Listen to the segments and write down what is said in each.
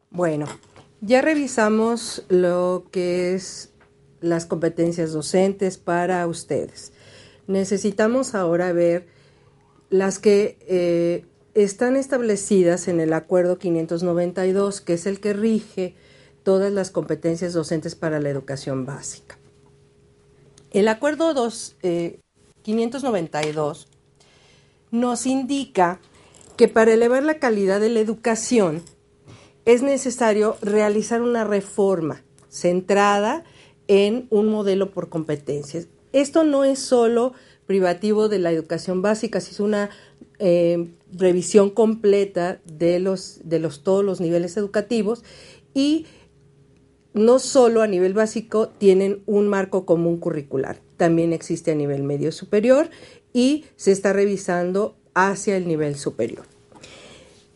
Bueno, ya revisamos lo que es las competencias docentes para ustedes. Necesitamos ahora ver las que están establecidas en el Acuerdo 592, que es el que rige todas las competencias docentes para la educación básica. El Acuerdo 592 nos indica que para elevar la calidad de la educación es necesario realizar una reforma centrada en un modelo por competencias. Esto no es solo privativo de la educación básica, sino una revisión completa de todos los niveles educativos, y no solo a nivel básico tienen un marco común curricular, también existe a nivel medio superior y se está revisando hacia el nivel superior.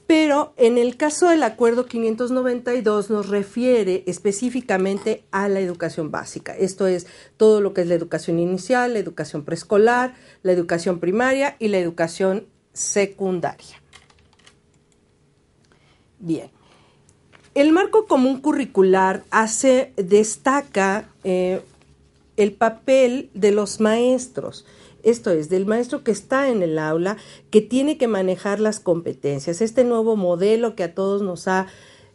Pero en el caso del Acuerdo 592 nos refiere específicamente a la educación básica. Esto es todo lo que es la educación inicial, la educación preescolar, la educación primaria y la educación secundaria. Bien, el marco común curricular destaca el papel de los maestros. Esto es, del maestro que está en el aula, que tiene que manejar las competencias. Este nuevo modelo que a todos nos ha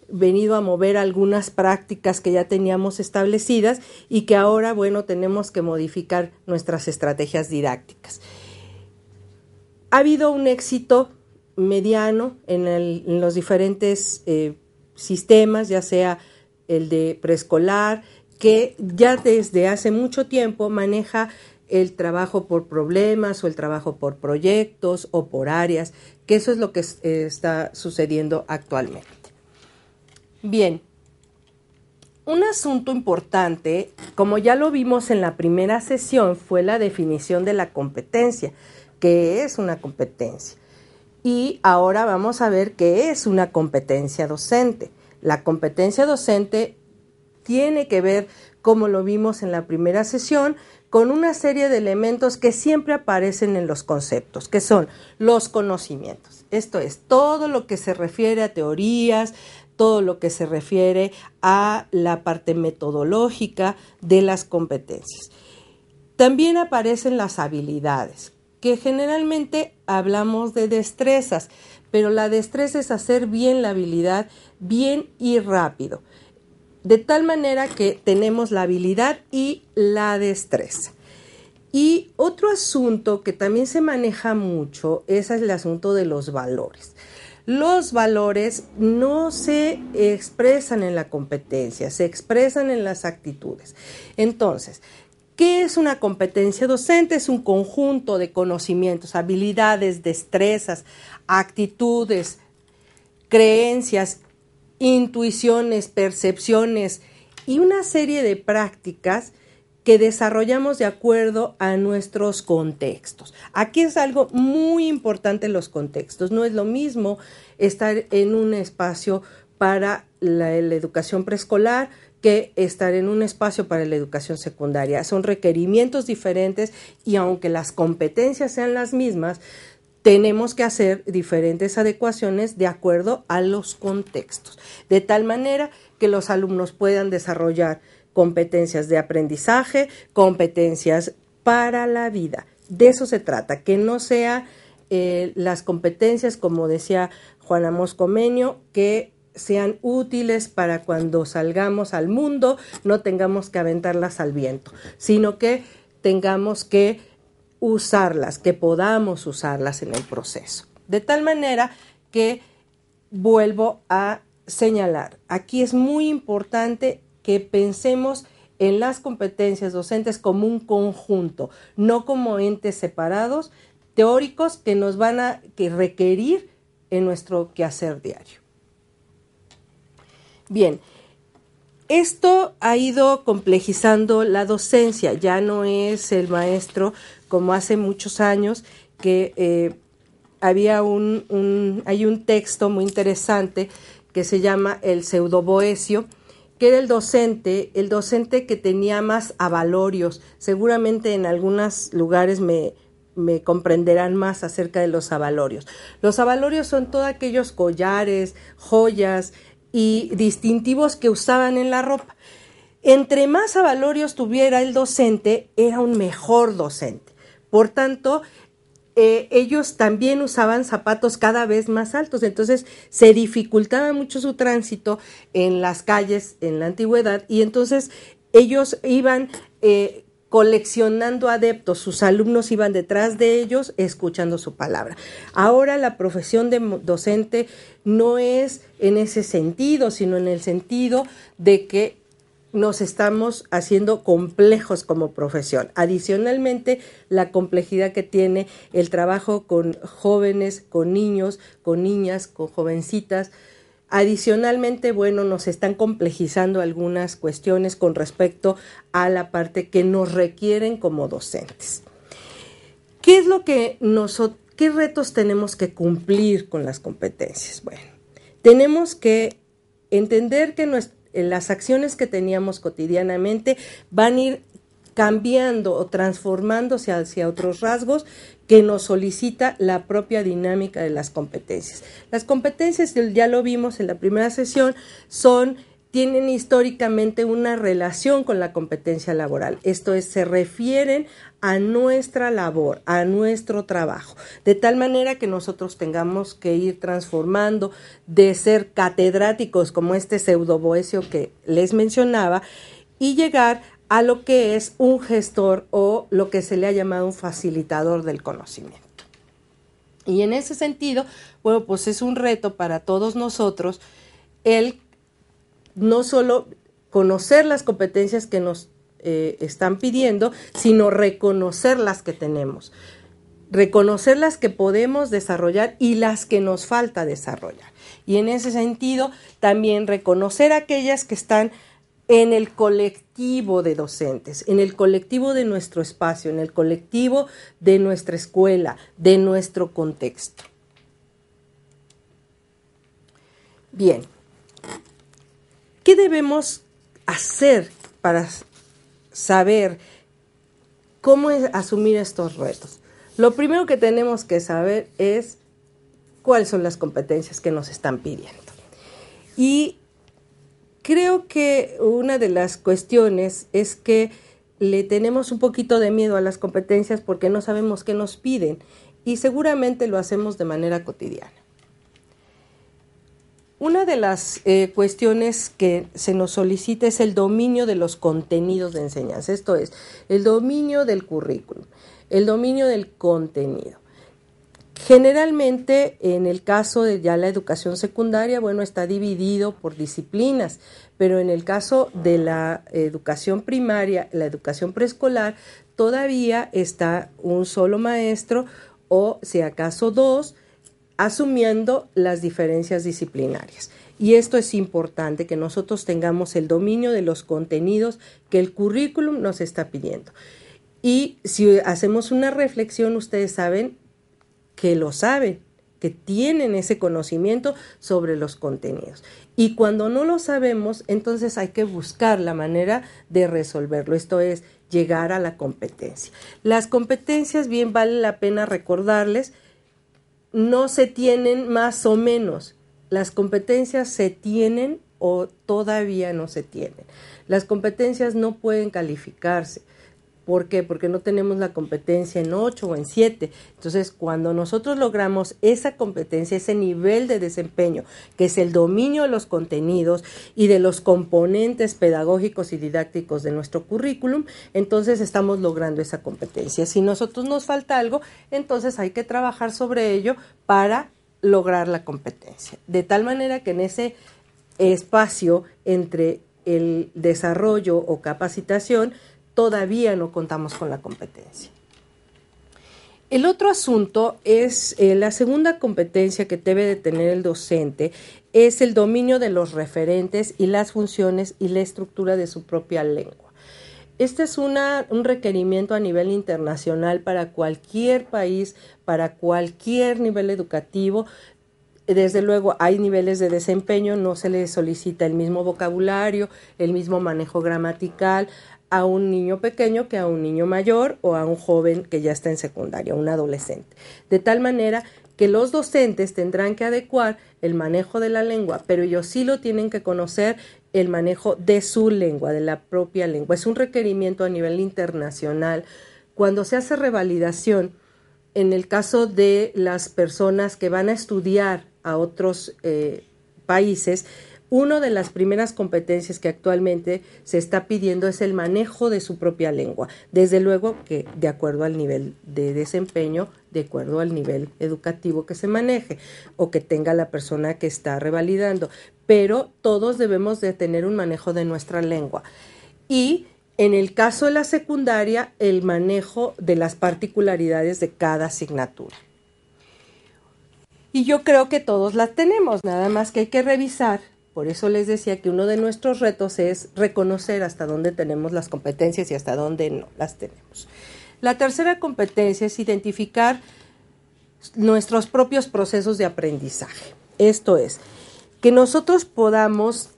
venido a mover algunas prácticas que ya teníamos establecidas y que ahora, bueno, tenemos que modificar nuestras estrategias didácticas. Ha habido un éxito mediano en los diferentes sistemas, ya sea el de preescolar, que ya desde hace mucho tiempo maneja el trabajo por problemas o el trabajo por proyectos o por áreas, que eso es lo que está sucediendo actualmente. Bien, un asunto importante, como ya lo vimos en la primera sesión, fue la definición de la competencia. ¿Qué es una competencia? Y ahora vamos a ver qué es una competencia docente. La competencia docente tiene que ver, como lo vimos en la primera sesión, con una serie de elementos que siempre aparecen en los conceptos, que son los conocimientos. Esto es, todo lo que se refiere a teorías, todo lo que se refiere a la parte metodológica de las competencias. También aparecen las habilidades, que generalmente hablamos de destrezas, pero la destreza es hacer bien la habilidad, bien y rápido. De tal manera que tenemos la habilidad y la destreza. Y otro asunto que también se maneja mucho es el asunto de los valores. Los valores no se expresan en la competencia, se expresan en las actitudes. Entonces, ¿qué es una competencia docente? Es un conjunto de conocimientos, habilidades, destrezas, actitudes, creencias, intuiciones, percepciones y una serie de prácticas que desarrollamos de acuerdo a nuestros contextos. Aquí es algo muy importante, los contextos. No es lo mismo estar en un espacio para la educación preescolar que estar en un espacio para la educación secundaria. Son requerimientos diferentes y aunque las competencias sean las mismas, tenemos que hacer diferentes adecuaciones de acuerdo a los contextos, de tal manera que los alumnos puedan desarrollar competencias de aprendizaje, competencias para la vida. De eso se trata, que no sea las competencias, como decía Juana Moscomenio, que sean útiles para cuando salgamos al mundo, no tengamos que aventarlas al viento, sino que tengamos que usarlas, que podamos usarlas en el proceso. De tal manera que vuelvo a señalar, aquí es muy importante que pensemos en las competencias docentes como un conjunto, no como entes separados, teóricos que nos van a requerir en nuestro quehacer diario. Bien, esto ha ido complejizando la docencia, ya no es el maestro como hace muchos años que hay un texto muy interesante que se llama El pseudoboecio, que era el docente que tenía más avalorios. Seguramente en algunos lugares me comprenderán más acerca de los avalorios. Los avalorios son todos aquellos collares, joyas y distintivos que usaban en la ropa. Entre más avalorios tuviera el docente, era un mejor docente. Por tanto, ellos también usaban zapatos cada vez más altos, entonces se dificultaba mucho su tránsito en las calles en la antigüedad, y entonces ellos iban coleccionando adeptos, sus alumnos iban detrás de ellos escuchando su palabra. Ahora la profesión de docente no es en ese sentido, sino en el sentido de que nos estamos haciendo complejos como profesión. Adicionalmente, la complejidad que tiene el trabajo con jóvenes, con niños, con niñas, con jovencitas. Adicionalmente, bueno, nos están complejizando algunas cuestiones con respecto a la parte que nos requieren como docentes. ¿Qué es lo que qué retos tenemos que cumplir con las competencias? Bueno, tenemos que entender que las acciones que teníamos cotidianamente van a ir cambiando o transformándose hacia otros rasgos que nos solicita la propia dinámica de las competencias. Las competencias, ya lo vimos en la primera sesión, tienen históricamente una relación con la competencia laboral. Esto es, se refieren a nuestra labor, a nuestro trabajo, de tal manera que nosotros tengamos que ir transformando de ser catedráticos como este pseudoboecio que les mencionaba y llegar a lo que es un gestor o lo que se le ha llamado un facilitador del conocimiento. Y en ese sentido, bueno, pues es un reto para todos nosotros el no solo conocer las competencias que nos están pidiendo, sino reconocer las que tenemos, reconocer las que podemos desarrollar y las que nos falta desarrollar. Y en ese sentido, también reconocer aquellas que están en el colectivo de docentes, en el colectivo de nuestro espacio, en el colectivo de nuestra escuela, de nuestro contexto. Bien, ¿qué debemos hacer para saber cómo asumir estos retos? Lo primero que tenemos que saber es cuáles son las competencias que nos están pidiendo. Y creo que una de las cuestiones es que le tenemos un poquito de miedo a las competencias porque no sabemos qué nos piden y seguramente lo hacemos de manera cotidiana. Una de las cuestiones que se nos solicita es el dominio de los contenidos de enseñanza, esto es, el dominio del currículum, el dominio del contenido. Generalmente, en el caso de ya la educación secundaria, bueno, está dividido por disciplinas, pero en el caso de la educación primaria, la educación preescolar, todavía está un solo maestro o, si acaso, dos, asumiendo las diferencias disciplinarias. Y esto es importante, que nosotros tengamos el dominio de los contenidos que el currículum nos está pidiendo. Y si hacemos una reflexión, ustedes saben que lo saben, que tienen ese conocimiento sobre los contenidos. Y cuando no lo sabemos, entonces hay que buscar la manera de resolverlo. Esto es, llegar a la competencia. Las competencias, bien vale la pena recordarles, no se tienen más o menos. Las competencias se tienen o todavía no se tienen. Las competencias no pueden calificarse. ¿Por qué? Porque no tenemos la competencia en 8 o en 7. Entonces, cuando nosotros logramos esa competencia, ese nivel de desempeño, que es el dominio de los contenidos y de los componentes pedagógicos y didácticos de nuestro currículum, entonces estamos logrando esa competencia. Si a nosotros nos falta algo, entonces hay que trabajar sobre ello para lograr la competencia. De tal manera que en ese espacio entre el desarrollo o capacitación, todavía no contamos con la competencia. El otro asunto es la segunda competencia que debe de tener el docente, es el dominio de los referentes y las funciones y la estructura de su propia lengua. Este es un requerimiento a nivel internacional para cualquier país, para cualquier nivel educativo. Desde luego hay niveles de desempeño, no se le solicita el mismo vocabulario, el mismo manejo gramatical a un niño pequeño que a un niño mayor o a un joven que ya está en secundaria, un adolescente. De tal manera que los docentes tendrán que adecuar el manejo de la lengua, pero ellos sí lo tienen que conocer, el manejo de su lengua, de la propia lengua. Es un requerimiento a nivel internacional. Cuando se hace revalidación, en el caso de las personas que van a estudiar a otros países, una de las primeras competencias que actualmente se está pidiendo es el manejo de su propia lengua. Desde luego que de acuerdo al nivel de desempeño, de acuerdo al nivel educativo que se maneje o que tenga la persona que está revalidando. Pero todos debemos de tener un manejo de nuestra lengua. Y en el caso de la secundaria, el manejo de las particularidades de cada asignatura. Y yo creo que todos las tenemos, nada más que hay que revisar. Por eso les decía que uno de nuestros retos es reconocer hasta dónde tenemos las competencias y hasta dónde no las tenemos. La tercera competencia es identificar nuestros propios procesos de aprendizaje. Esto es, que nosotros podamos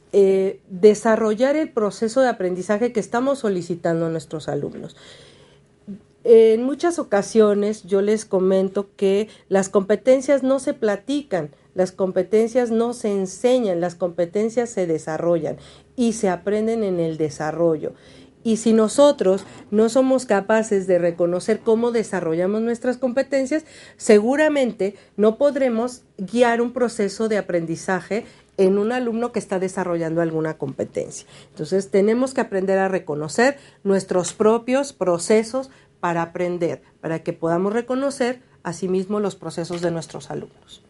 desarrollar el proceso de aprendizaje que estamos solicitando a nuestros alumnos. En muchas ocasiones yo les comento que las competencias no se platican, las competencias no se enseñan, las competencias se desarrollan y se aprenden en el desarrollo. Y si nosotros no somos capaces de reconocer cómo desarrollamos nuestras competencias, seguramente no podremos guiar un proceso de aprendizaje en un alumno que está desarrollando alguna competencia. Entonces tenemos que aprender a reconocer nuestros propios procesos para aprender, para que podamos reconocer asimismo los procesos de nuestros alumnos.